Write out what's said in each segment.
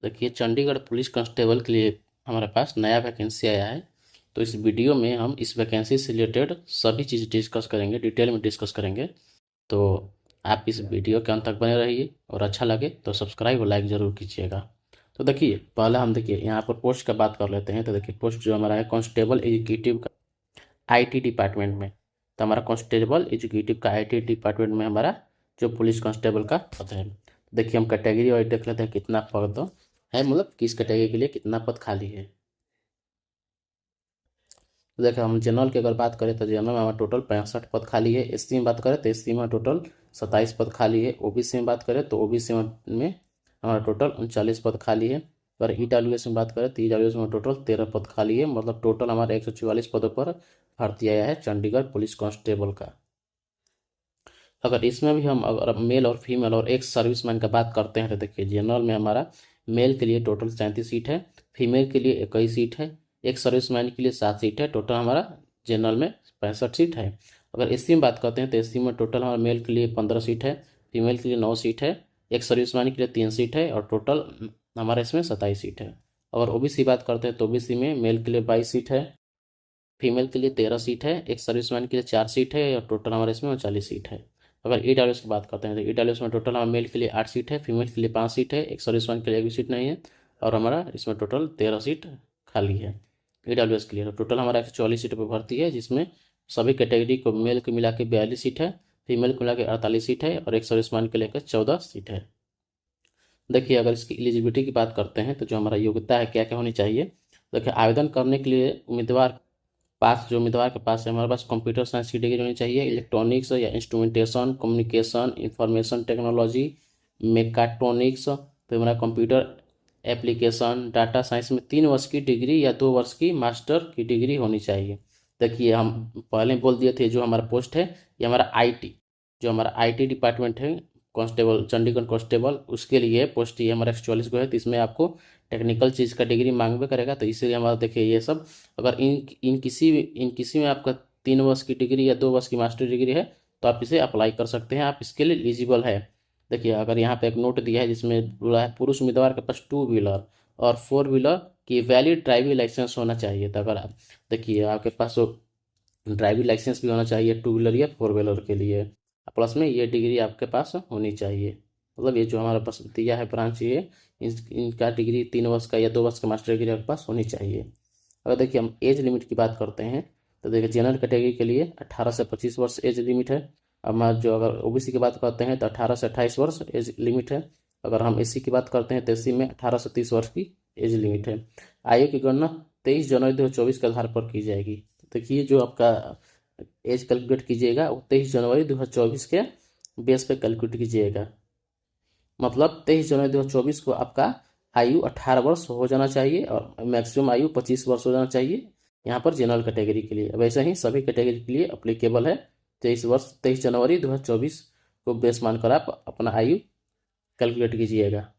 देखिए, Chandigarh police constable के लिए हमारे पास नया वैकेंसी आया है। तो इस वीडियो में हम इस वैकेंसी से रिलेटेड सभी चीज़ डिस्कस करेंगे, डिटेल में डिस्कस करेंगे। तो आप इस वीडियो के अंत तक बने रहिए और अच्छा लगे तो सब्सक्राइब और लाइक ज़रूर कीजिएगा। तो देखिए, पहले हम देखिए यहाँ पर पोस्ट का बात कर लेते हैं। तो देखिए, पोस्ट जो हमारा है कांस्टेबल एग्जीक्यूटिव का आईटी डिपार्टमेंट में। तो हमारा कांस्टेबल एग्जीक्यूटिव का आईटी डिपार्टमेंट में हमारा जो पुलिस कांस्टेबल का पद है। देखिए, हम कैटेगरी वाइज देख लेते हैं कितना पद है, मतलब किस कैटेगरी के लिए कितना पद खाली है। तो देखिए, हम जनरल की अगर बात करें तो जनरल में हमारा टोटल 65 पद खाली है। एससी में बात करें तो एससी में टोटल 27 पद खाली है। ओबीसी में बात करें तो ओबीसी में हमारा टोटल 39 पद खाली है। अगर ईडब्ल्यूएस में बात करें तो ईडब्ल्यूएस में टोटल 13 पद खाली है। मतलब टोटल हमारे 144 पदों पर भर्ती आया है चंडीगढ़ पुलिस कांस्टेबल का। अगर इसमें भी हम अगर मेल और फीमेल और एक सर्विसमैन का बात करते हैं तो देखिए, जनरल में हमारा मेल के लिए टोटल 37 सीट है, फीमेल के लिए 21 सीट है, एक सर्विसमैन के लिए 7 सीट है। टोटल हमारा जनरल में 65 सीट है। अगर एससी में बात करते हैं तो एससी में टोटल हमारा मेल के लिए 15 सीट है, फीमेल के लिए 9 सीट है, एक सर्विसमैन के लिए 3 सीट है और टोटल हमारा इसमें 27 सीट है। अगर ओबीसी बात करते हैं तो ओबीसी में मेल के लिए 22 सीट है, फीमेल के लिए 13 सीट है, एक सर्विसमैन के लिए 4 सीट है और टोटल हमारे इसमें 39 सीट है। अगर ईडब्ल्यूएस की बात करते हैं तो ईडब्ल्यूएस में टोटल हमारा मेल के लिए 8 सीट है, फीमेल के लिए 5 सीट है, एक सर्विसमैन के लिए एक भी सीट नहीं है और हमारा इसमें टोटल 13 सीट खाली है ईडब्ल्यूएस के लिए। तो टोटल हमारा 144 सीट पर भर्ती है, जिसमें सभी कैटेगरी को मेल को मिला के 42 सीट है, फीमेल को मिला के 48 सीट है और एक सर्विसमैन के लेकर 14 सीट है। देखिए, अगर इसकी एलिजिबिलिटी की बात करते हैं तो जो हमारा योग्यता है क्या क्या होनी चाहिए। देखिए, आवेदन करने के लिए उम्मीदवार के पास है, हमारे पास कंप्यूटर साइंस की डिग्री होनी चाहिए, इलेक्ट्रॉनिक्स या instrumentation, communication, information technology, mechatronics, फिर हमारा कंप्यूटर एप्लीकेशन, डाटा साइंस में 3 वर्ष की डिग्री या 2 वर्ष की मास्टर की डिग्री होनी चाहिए। देखिए, हम पहले बोल दिए थे जो हमारा पोस्ट है ये हमारा आईटी, जो हमारा आईटी डिपार्टमेंट है कांस्टेबल, चंडीगढ़ कांस्टेबल, उसके लिए पोस्ट ये हमारा 144 को है। तो इसमें आपको टेक्निकल चीज़ का डिग्री मांगवे करेगा। तो इसीलिए हमारा देखिए ये सब, अगर इन किसी में आपका 3 वर्ष की डिग्री या 2 वर्ष की मास्टर डिग्री है तो आप इसे अप्लाई कर सकते हैं, आप इसके लिए एलिजिबल है। देखिए, अगर यहाँ पे एक नोट दिया है जिसमें बोला है पुरुष उम्मीदवार के पास 2 व्हीलर और 4 व्हीलर की वैलिड ड्राइविंग लाइसेंस होना चाहिए। तो अगर आप देखिए आपके पास ड्राइविंग लाइसेंस भी होना चाहिए 2 व्हीलर या 4 व्हीलर के लिए, प्लस में ये डिग्री आपके पास होनी चाहिए। मतलब ये जो हमारे पास दिया है ब्रांच, ये इनका डिग्री 3 वर्ष का या 2 वर्ष का मास्टर डिग्री आपके पास होनी चाहिए। अगर देखिए हम एज लिमिट की बात करते हैं तो देखिए, जनरल कैटेगरी के लिए 18 से 25 वर्ष एज लिमिट है। हमारा जो अगर ओबीसी की बात करते हैं तो 18 से 28 वर्ष एज लिमिट है। अगर हम एससी की बात करते हैं तो एससी में 18 से 30 वर्ष की एज लिमिट है। आयु की गणना 23 जनवरी 2024 के आधार पर की जाएगी। तो देखिए, जो आपका एज कैलकुलेट कीजिएगा वो 23 जनवरी 2024 के बेस पे कैलकुलेट कीजिएगा। मतलब 23 जनवरी 2024 को आपका आयु 18 वर्ष हो जाना चाहिए और मैक्सिमम आयु 25 वर्ष हो जाना चाहिए यहाँ पर जनरल कैटेगरी के लिए। वैसे ही सभी कैटेगरी के लिए अप्लीकेबल है। 23 जनवरी 2024 को बेस मानकर आप अपना आयु कैलकुलेट कीजिएगा।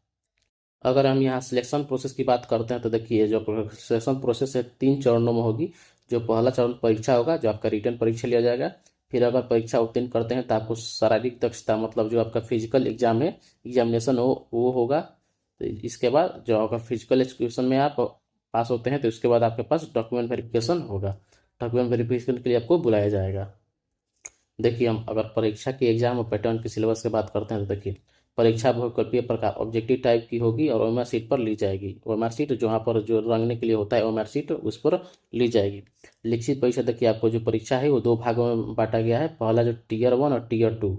अगर हम यहाँ सिलेक्शन प्रोसेस की बात करते हैं तो देखिए, जो सिलेक्शन प्रोसेस है 3 चरणों में होगी। जो पहला चरण परीक्षा होगा, जो आपका रिटन परीक्षा लिया जाएगा। फिर अगर परीक्षा उत्तीर्ण करते हैं तो आपको शारीरिक दक्षता, मतलब जो आपका फिजिकल एग्जाम है, एग्जामिनेशन वो होगा। तो इसके बाद जो अगर फिजिकल एजुकेशन में आप पास होते हैं तो उसके बाद आपके पास डॉक्यूमेंट वेरिफिकेशन होगा। डॉक्यूमेंट वेरिफिकेशन के लिए आपको बुलाया जाएगा। देखिए, हम अगर परीक्षा के एग्जाम और पैटर्न के सिलेबस की बात करते हैं तो देखिए, परीक्षा बहुकल्पीय प्रकार ऑब्जेक्टिव टाइप की होगी और ओएमआर शीट पर ली जाएगी। ओएमआर शीट जहाँ पर जो रंगने के लिए होता है ओएमआर शीट उस पर ली जाएगी। लिखित परीक्षा देखिए, आपको जो परीक्षा है वो 2 भागों में बांटा गया है। पहला जो टीयर 1 और टीयर 2,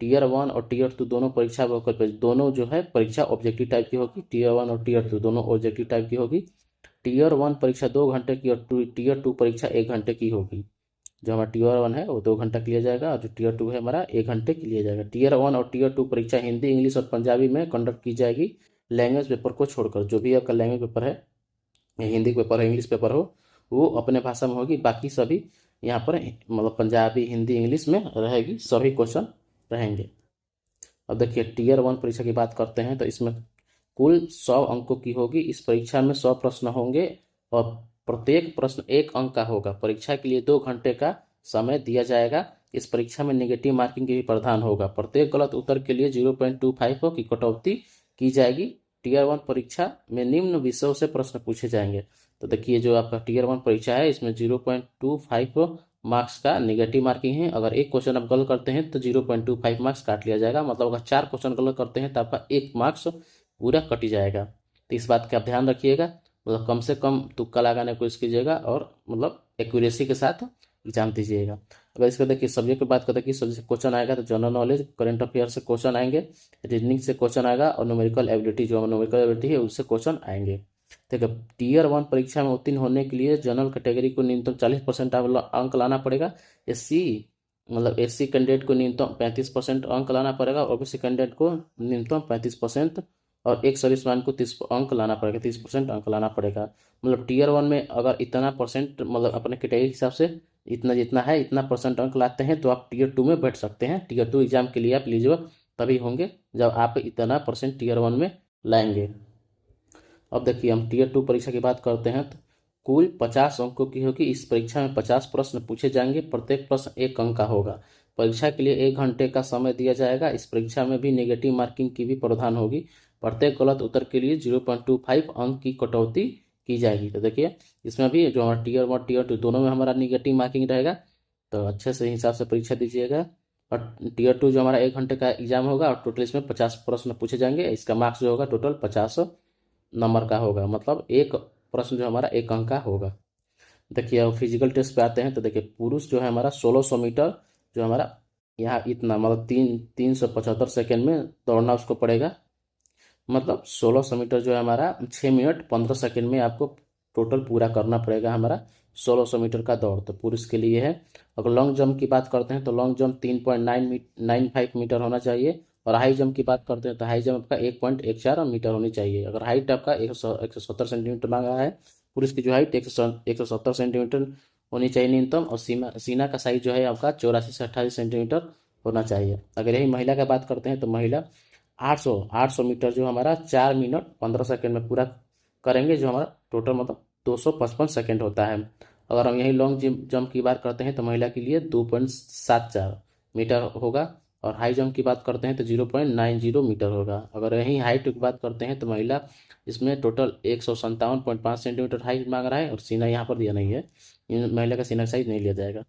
टीयर 1 और टीयर 2 दोनों परीक्षा बहुकल्पीय, दोनों जो है परीक्षा ऑब्जेक्टिव टाइप की होगी। टीयर 1 और टीयर 2 दोनों ऑब्जेक्टिव टाइप की होगी। टीयर 1 परीक्षा 2 घंटे की और टीयर 2 परीक्षा 1 घंटे की होगी। जो हमारा टीयर 1 है वो 2 घंटा के लिया जाएगा और जो टीयर 2 है हमारा 1 घंटे के लिया जाएगा। टीयर 1 और टीयर 2 परीक्षा हिंदी, इंग्लिश और पंजाबी में कंडक्ट की जाएगी। लैंग्वेज पेपर को छोड़कर, जो भी आपका लैंग्वेज पेपर है, या हिंदी पेपर है, इंग्लिश पेपर हो, वो अपने भाषा में होगी। बाकी सभी यहाँ पर मतलब पंजाबी, हिंदी, इंग्लिश में रहेगी, सभी क्वेश्चन रहेंगे। अब देखिए, टीयर 1 परीक्षा की बात करते हैं तो इसमें कुल 100 अंकों की होगी। इस परीक्षा में 100 प्रश्न होंगे और प्रत्येक प्रश्न 1 अंक का होगा। परीक्षा के लिए 2 घंटे का समय दिया जाएगा। इस परीक्षा में नेगेटिव मार्किंग की भी प्रावधान होगा। प्रत्येक गलत उत्तर के लिए 0.25 की कटौती की जाएगी। टीयर 1 परीक्षा में निम्न विषयों से प्रश्न पूछे जाएंगे। तो देखिए जो आपका टीयर 1 परीक्षा है इसमें 0.25 मार्क्स का नेगेटिव मार्किंग है। अगर एक क्वेश्चन आप गलत करते हैं तो 0.25 मार्क्स काट लिया जाएगा। मतलब अगर 4 क्वेश्चन गलत करते हैं तो आपका 1 मार्क्स पूरा कट जाएगा। तो इस बात का आप ध्यान रखिएगा। मतलब कम से कम तुक्का लगाने की कोशिश कीजिएगा और मतलब एक्यूरेसी के साथ एग्जाम दीजिएगा। अगर इसका देखिए सब्जेक्ट की बात करते हैं कि सब्जेक्ट से क्वेश्चन आएगा तो जनरल नॉलेज, करंट अफेयर से क्वेश्चन आएंगे, रीजनिंग से क्वेश्चन आएगा और न्यूमेरिकल एबिलिटी, जो न्यूमेरिकल एबिलिटी है उससे क्वेश्चन आएंगे। ठीक है, टीयर 1 परीक्षा में उत्तीर्ण होने के लिए जनरल कैटेगरी को न्यूनतम 40% अंक लाना पड़ेगा। एससी मतलब एससी कैंडिडेट को न्यूनतम 35% अंक लाना पड़ेगा। ओबीसी कैंडिडेट को न्यूनतम 35% और एक सर्विसमैन को 30 अंक लाना पड़ेगा, 30% अंक लाना पड़ेगा। मतलब टीयर 1 में अगर इतना परसेंट मतलब अपने कैटेगरी के हिसाब से इतना जितना है इतना परसेंट अंक लाते हैं तो आप टीयर 2 में बैठ सकते हैं। टीयर 2 एग्जाम के लिए आप एलिजिबल तभी होंगे जब आप इतना परसेंट टीयर 1 में लाएंगे। अब देखिए हम टीयर 2 परीक्षा की बात करते हैं तो कुल 50 अंकों की होगी। इस परीक्षा में 50 प्रश्न पूछे जाएंगे। प्रत्येक प्रश्न 1 अंक का होगा। परीक्षा के लिए 1 घंटे का समय दिया जाएगा। इस परीक्षा में भी नेगेटिव मार्किंग की भी प्रावधान होगी। प्रत्येक गलत उत्तर के लिए 0.25 अंक की कटौती की जाएगी। तो देखिए इसमें भी जो हमारा टीयर 1 टीयर 2 दोनों में हमारा नेगेटिव मार्किंग रहेगा। तो अच्छे से हिसाब से परीक्षा दीजिएगा। और टीयर 2 जो हमारा 1 घंटे का एग्जाम होगा और टोटल इसमें 50 प्रश्न पूछे जाएंगे। इसका मार्क्स जो होगा टोटल 50 नंबर का होगा। मतलब एक प्रश्न जो हमारा 1 अंक का होगा। देखिए अब फिजिकल टेस्ट पे आते हैं तो देखिए पुरुष जो है हमारा 1600 मीटर जो हमारा यहाँ इतना मतलब 375 सेकेंड में दौड़ना उसको पड़ेगा। मतलब 1600 मीटर जो है हमारा 6 मिनट 15 सेकेंड में आपको टोटल पूरा करना पड़ेगा हमारा 1600 मीटर का दौड़। तो पुरुष के लिए है। अगर लॉन्ग जंप की बात करते हैं तो लॉन्ग जंप 3.95 मीटर होना चाहिए। और हाई जंप की बात करते हैं तो हाई जंप का 1.14 मीटर होनी चाहिए। अगर हाइट आपका 170 सेंटीमीटर मांगा है, पुरुष की जो हाइट 170 सेंटीमीटर होनी चाहिए न्यूनतम। और सीना का साइज जो है आपका 84 से 88 सेंटीमीटर होना चाहिए। अगर यही महिला की बात करते हैं तो महिला 800 मीटर जो हमारा 4 मिनट 15 सेकेंड में पूरा करेंगे, जो हमारा टोटल मतलब 255 सेकेंड होता है। अगर हम यही लॉन्ग जंप की बात करते हैं तो महिला के लिए 2.74 मीटर होगा। और हाई जंप की बात करते हैं तो 0.90 मीटर होगा। अगर यही हाइट की बात करते हैं तो महिला इसमें टोटल 157.5 सेंटीमीटर हाइट मांग रहा है और सीना यहाँ पर दिया नहीं है। महिला का सीना साइज नहीं लिया जाएगा।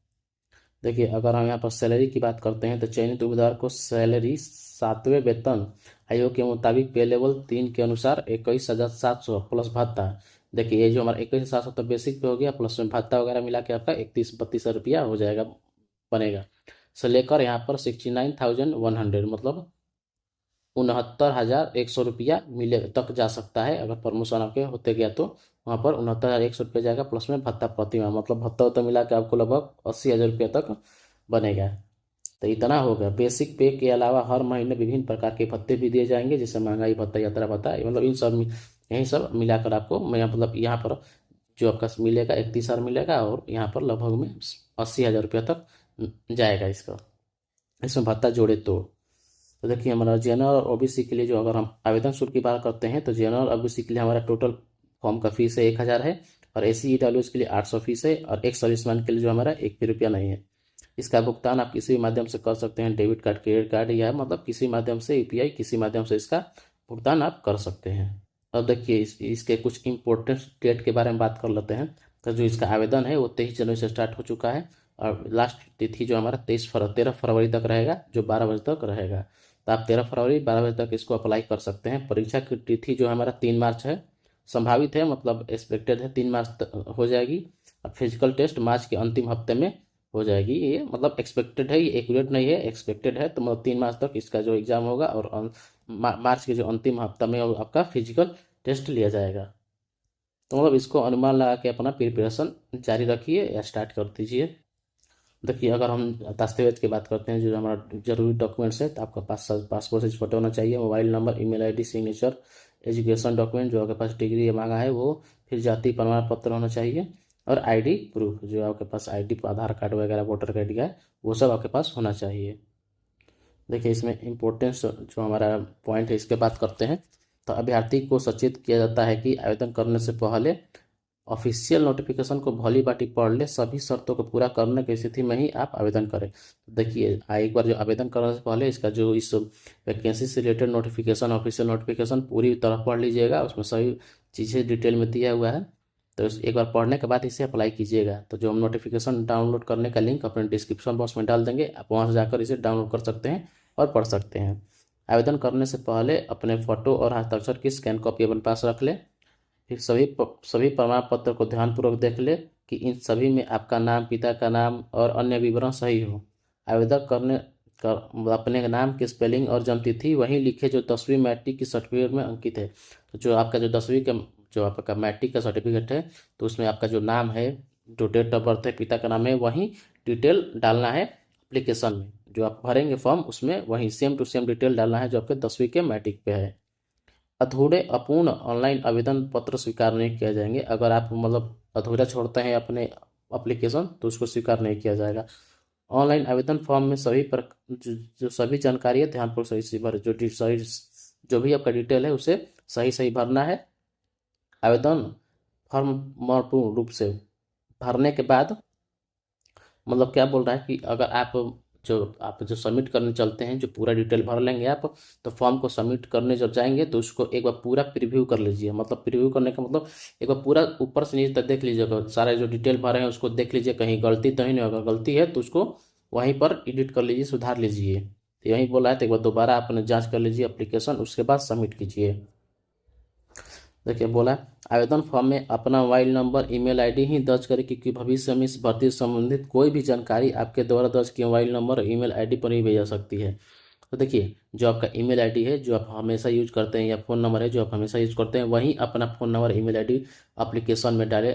देखिए अगर हम यहाँ पर सैलरी की बात करते हैं तो चयनित उम्मीदवार को सैलरी 7वें वेतन आयोग के मुताबिक पे लेवल 3 के अनुसार 21,700 प्लस भत्ता। देखिए ये जो हमारा 21,700 तो बेसिक पे हो गया, प्लस में भत्ता वगैरह मिला के आपका 31-32 रुपया हो जाएगा बनेगा। से लेकर यहाँ पर 69,100 मतलब 69,100 रुपया मिले तक जा सकता है। अगर प्रमोशन आपके होते गया तो वहाँ पर 69,100 रुपया जाएगा, प्लस में भत्ता प्रतिमाह मतलब भत्ता तो मिला के आपको लगभग 80,000 रुपया तक बनेगा। तो इतना होगा। बेसिक पे के अलावा हर महीने विभिन्न प्रकार के भत्ते भी दिए जाएंगे, जैसे महंगाई भत्ता, यात्रा भत्ता, मतलब इन सब यही सब मिलाकर आपको मैं मतलब यहाँ पर जो आपका मिलेगा 31,000 मिलेगा और यहाँ पर लगभग में 80,000 रुपया तक जाएगा इसका, इसमें भत्ता जोड़े तो देखिए हमारा जनरल और ओबीसी के लिए जो अगर हम आवेदन शुल्क की बात करते हैं तो जनरल ओबीसी के लिए हमारा टोटल फॉर्म का फीस है 1,000 है। और एसी ईडब्ल्यूएस के लिए 800 फीस है। और एक सर्विसमैन के लिए जो हमारा 1 भी रुपया नहीं है। इसका भुगतान आप किसी भी माध्यम से कर सकते हैं, डेबिट कार्ड, क्रेडिट कार्ड या मतलब किसी माध्यम से यूपीआई, किसी माध्यम से इसका भुगतान आप कर सकते हैं। अब देखिए इसके कुछ इंपॉर्टेंट डेट के बारे में बात कर लेते हैं। तो जो इसका आवेदन है वो 23 जनवरी से स्टार्ट हो चुका है और लास्ट तिथि जो हमारा 13 फरवरी तक रहेगा, जो 12 बजे तक रहेगा। तो आप 13 फरवरी 12 बजे तक इसको अप्लाई कर सकते हैं। परीक्षा की तिथि जो हमारा 3 मार्च है, संभावित है मतलब एक्सपेक्टेड है 3 मार्च तक हो जाएगी। और फिजिकल टेस्ट मार्च के अंतिम हफ्ते में हो जाएगी। ये मतलब एक्सपेक्टेड है, ये एक्यूरेट नहीं है, एक्सपेक्टेड है। तो मतलब 3 मार्च तक इसका जो एग्ज़ाम होगा और मार्च के जो अंतिम हफ्ता में आपका फिजिकल टेस्ट लिया जाएगा। तो मतलब इसको अनुमान लगा के अपना प्रिपरेशन जारी रखिए या स्टार्ट कर दीजिए। देखिए अगर हम दस्तावेज की बात करते हैं जो हमारा जरूरी डॉक्यूमेंट्स है, तो आपका पासपोर्ट साइज फोटो होना चाहिए, mobile number, email ID, signature, education document जो आपके पास डिग्री मांगा है वो, फिर जाति प्रमाण पत्र होना चाहिए और आईडी प्रूफ जो आपके पास आईडी आधार कार्ड वगैरह वोटर आईडी का है वो सब आपके पास होना चाहिए। देखिए इसमें इम्पोर्टेंस जो हमारा पॉइंट है इसके बात करते हैं। तो अभ्यर्थी को सचेत किया जाता है कि आवेदन करने से पहले ऑफिशियल नोटिफिकेशन को भली भांति पढ़ ले, सभी शर्तों को पूरा करने की स्थिति में ही आप आवेदन करें। देखिए एक बार जो आवेदन करने से पहले इसका जो इस वैकेंसी से रिलेटेड नोटिफिकेशन, ऑफिशियल नोटिफिकेशन पूरी तरह पढ़ लीजिएगा, उसमें सभी चीज़ें डिटेल में दिया हुआ है। तो एक बार पढ़ने के बाद इसे अप्लाई कीजिएगा। तो जो हम नोटिफिकेशन डाउनलोड करने का लिंक अपने डिस्क्रिप्शन बॉक्स में डाल देंगे, आप वहाँ से जाकर इसे डाउनलोड कर सकते हैं और पढ़ सकते हैं। आवेदन करने से पहले अपने फ़ोटो और हस्ताक्षर की स्कैन कॉपी अपने पास रख लें। फिर सभी प्रमाण पत्र को ध्यानपूर्वक देख ले कि इन सभी में आपका नाम, पिता का नाम और अन्य विवरण सही हो। आवेदन करने कर अपने नाम की स्पेलिंग और जन्मतिथि वहीं लिखे जो 10वीं मैट्रिक की सर्टिफिकेट में अंकित है। तो जो आपका जो 10वीं का जो आपका मैट्रिक का सर्टिफिकेट है, तो उसमें आपका जो नाम है, जो डेट ऑफ बर्थ है, पिता का नाम है, वहीं डिटेल डालना है एप्लीकेशन में। जो आप भरेंगे फॉर्म, उसमें वहीं सेम टू सेम डिटेल डालना है जो आपके 10वीं के मैट्रिक पे है। अधूरे अपूर्ण ऑनलाइन आवेदन पत्र स्वीकार नहीं किया जाएंगे। अगर आप मतलब अधूरा छोड़ते हैं अपने एप्लीकेशन, तो उसको स्वीकार नहीं किया जाएगा। ऑनलाइन आवेदन फॉर्म में जो सभी जानकारी है ध्यानपूर्वक सही से भर, जो भी आपका डिटेल है उसे सही सही भरना है। आवेदन फॉर्म पूर्ण रूप से भरने के बाद मतलब क्या बोल रहा है कि अगर आप जो सबमिट करने चलते हैं, जो पूरा डिटेल भर लेंगे आप, तो फॉर्म को सबमिट करने जब जाएंगे तो उसको एक बार पूरा प्रीव्यू कर लीजिए। मतलब प्रीव्यू करने का मतलब एक बार पूरा ऊपर से नीचे तक देख लीजिएगा, सारे जो डिटेल भरे हैं उसको देख लीजिए, कहीं गलती तो नहीं होगा। गलती है तो उसको वहीं पर एडिट कर लीजिए, सुधार लीजिए। तो यही बोला है, तो एक बार दोबारा आपने जाँच कर लीजिए एप्लीकेशन, उसके बाद सबमिट कीजिए। देखिए बोला है, आवेदन फॉर्म में अपना मोबाइल नंबर, ईमेल आईडी ही दर्ज करें, क्योंकि भविष्य में इस भर्ती से संबंधित कोई भी जानकारी आपके द्वारा दर्ज किए मोबाइल नंबर और ईमेल आईडी पर ही भेज जा सकती है। तो देखिए जो आपका ईमेल आईडी है जो आप हमेशा यूज करते हैं, या फ़ोन नंबर है जो आप हमेशा यूज करते हैं, वहीं अपना phone number, email ID application में डालें,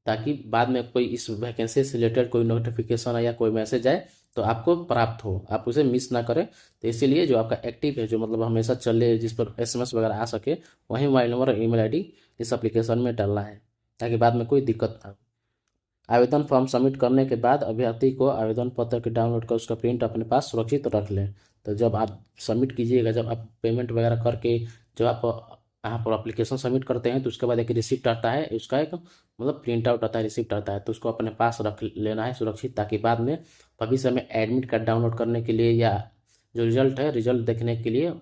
ताकि बाद में कोई इस वैकेंसी से रिलेटेड कोई नोटिफिकेशन या कोई मैसेज आए तो आपको प्राप्त हो, आप उसे मिस ना करें। तो इसीलिए जो आपका एक्टिव है, जो मतलब हमेशा चले, जिस पर एसएमएस वगैरह आ सके, वहीं मोबाइल नंबर और ईमेल आईडी इस एप्लीकेशन में डालना है, ताकि बाद में कोई दिक्कत ना हो। आवेदन फॉर्म सबमिट करने के बाद अभ्यर्थी को आवेदन पत्र के डाउनलोड कर उसका प्रिंट अपने पास सुरक्षित रख लें। तो जब आप सबमिट कीजिएगा, जब आप पेमेंट वगैरह करके जब आप यहाँ पर एप्लीकेशन सबमिट करते हैं, तो उसके बाद एक रिसिप्ट आता है, उसका एक मतलब प्रिंट आउट आता है, रिसिप्ट आता है, तो उसको अपने पास रख लेना है सुरक्षित, ताकि बाद में भविष्य में एडमिट कार्ड डाउनलोड करने के लिए या जो रिजल्ट है, रिजल्ट देखने के लिए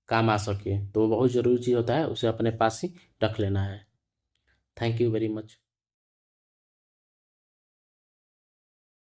काम आ सके। तो बहुत ज़रूरी चीज़ होता है, उसे अपने पास ही रख लेना है। Thank you very much.